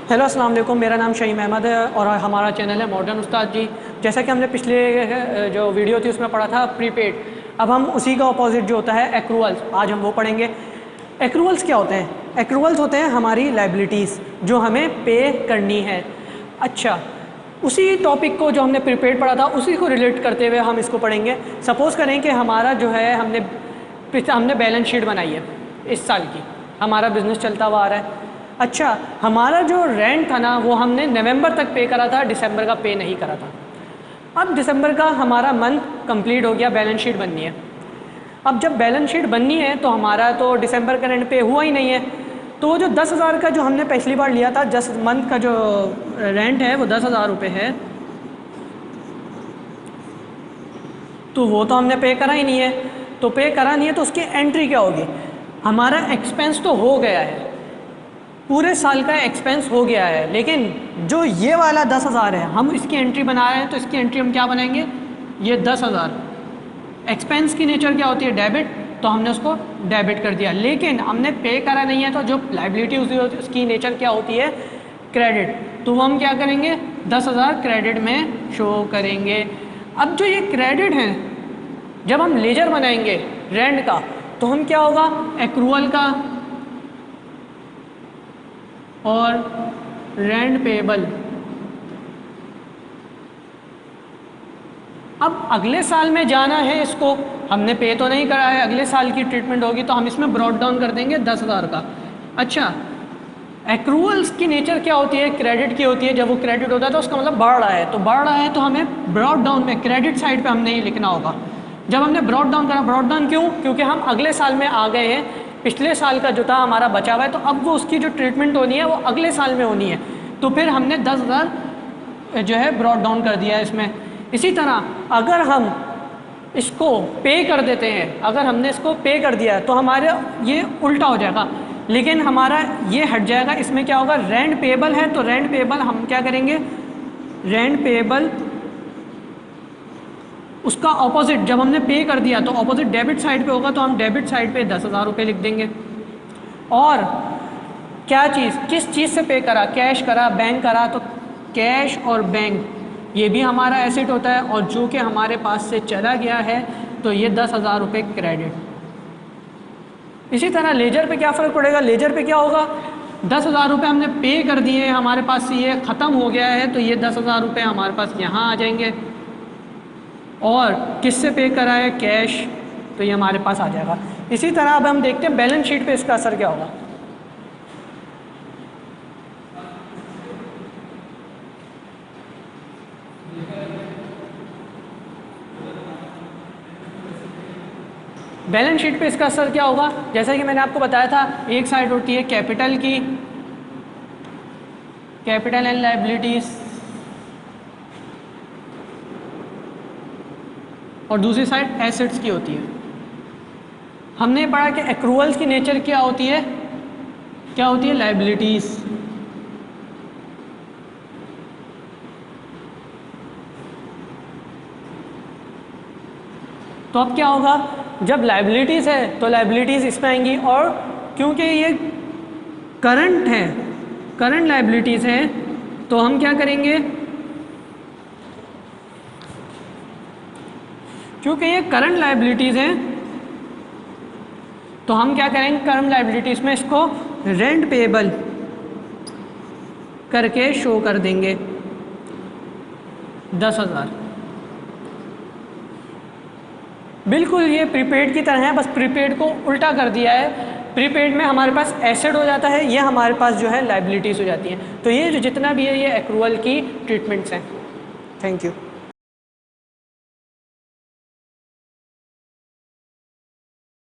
Hello अस्सलाम वालेकुम, मेरा नाम शहीम अहमद है और हमारा चैनल है मॉडर्न उस्ताद जी। जैसा कि हमने पिछले जो वीडियो थी उसमें पढ़ा था प्रीपेड, अब हम उसी का अपोजिट जो होता है एक्रूअल्स, आज हम वो पढ़ेंगे। एक्रूअल्स क्या होते हैं? एक्रूअल्स होते हैं हमारी लाइबिलिटीज़ जो हमें पे करनी है। अच्छा, उसी टॉपिक को जो हमने प्रीपेड पढ़ा था उसी को रिलेट करते हुए हम इसको पढ़ेंगे। सपोज़ करें कि हमारा जो है हमने बैलेंस शीट बनाई है इस साल की, हमारा बिज़नेस चलता हुआ आ रहा है। अच्छा, हमारा जो रेंट था ना वो हमने नवंबर तक पे करा था, दिसंबर का पे नहीं करा था। अब दिसंबर का हमारा मंथ कंप्लीट हो गया, बैलेंस शीट बननी है। अब जब बैलेंस शीट बननी है तो हमारा तो दिसंबर का रेंट पे हुआ ही नहीं है, तो वो जो 10,000 का जो हमने पिछली बार लिया था, 10 मंथ का जो रेंट है वो 10,000 रुपये है, तो वो तो हमने पे करा ही नहीं है। तो पे करा नहीं है तो उसकी एंट्री क्या होगी? हमारा एक्सपेंस तो हो गया है, पूरे साल का एक्सपेंस हो गया है, लेकिन जो ये वाला 10,000 है हम इसकी एंट्री बना रहे हैं, तो इसकी एंट्री हम क्या बनाएंगे? ये 10,000 एक्सपेंस की नेचर क्या होती है? डेबिट, तो हमने उसको डेबिट कर दिया, लेकिन हमने पे करा नहीं है, तो जो लाइबिलिटी उसकी नेचर क्या होती है? क्रेडिट। तो हम क्या करेंगे? 10,000 क्रेडिट में शो करेंगे। अब जो ये क्रेडिट है, जब हम लेजर बनाएंगे रेंट का, तो हम क्या होगा? एक्रूअल का और रेंट पेबल। अब अगले साल में जाना है इसको, हमने पे तो नहीं करा है, अगले साल की ट्रीटमेंट होगी, तो हम इसमें ब्रॉड डाउन कर देंगे 10,000 का। अच्छा, एक्रूअल्स की नेचर क्या होती है? क्रेडिट की होती है। जब वो क्रेडिट होता है तो उसका मतलब बढ़ रहा है, तो बढ़ रहा है तो हमें ब्रॉड डाउन में क्रेडिट साइड पे हमने ये लिखना होगा। जब हमने ब्रॉड डाउन करा, ब्रॉड डाउन क्यों? क्योंकि हम अगले साल में आ गए हैं, पिछले साल का जो था हमारा बचा हुआ है, तो अब वो उसकी जो ट्रीटमेंट होनी है वो अगले साल में होनी है, तो फिर हमने 10,000 जो है ब्रॉड डाउन कर दिया है इसमें। इसी तरह अगर हम इसको पे कर देते हैं, अगर हमने इसको पे कर दिया तो हमारा ये उल्टा हो जाएगा, लेकिन हमारा ये हट जाएगा। इसमें क्या होगा? रेंट पेबल है, तो रेंट पेबल हम क्या करेंगे? रेंट पेबल उसका ऑपोजिट, जब हमने पे कर दिया तो ऑपोजिट डेबिट साइड पे होगा, तो हम डेबिट साइड पे 10,000 रुपये लिख देंगे। और क्या चीज़, किस चीज़ से पे करा? कैश करा, बैंक करा, तो कैश और बैंक ये भी हमारा एसेट होता है, और जो कि हमारे पास से चला गया है तो ये 10,000 रुपये क्रेडिट। इसी तरह लेजर पे क्या फ़र्क पड़ेगा? लेजर पे क्या होगा? 10,000 रुपये हमने पे कर दिए, हमारे पास से ये ख़त्म हो गया है, तो ये 10,000 रुपये हमारे पास यहाँ आ जाएंगे। और किससे पे करा है? कैश, तो ये हमारे पास आ जाएगा। इसी तरह अब हम देखते हैं बैलेंस शीट पे इसका असर क्या होगा। बैलेंस शीट पे इसका असर क्या होगा? जैसा कि मैंने आपको बताया था, एक साइड होती है कैपिटल की, कैपिटल एंड लायबिलिटीज, और दूसरी साइड एसेट्स की होती है। हमने पढ़ा कि एक्रूअल्स की नेचर क्या होती है? क्या होती है? लायबिलिटीज। तो अब क्या होगा? जब लायबिलिटीज़ है तो लायबिलिटीज़ इसमें आएंगी, और क्योंकि ये करंट है, करंट लायबिलिटीज़ है, तो हम क्या करेंगे? क्योंकि ये करंट लायबिलिटीज़ हैं तो हम क्या करेंगे? करंट लायबिलिटीज़ में इसको रेंट पेबल करके शो कर देंगे 10,000। बिल्कुल ये प्रीपेड की तरह है, बस प्रीपेड को उल्टा कर दिया है। प्रीपेड में हमारे पास एसेट हो जाता है, ये हमारे पास जो है लायबिलिटीज़ हो जाती हैं। तो ये जो जितना भी है ये एक्रूअल की ट्रीटमेंट्स हैं। Thank you.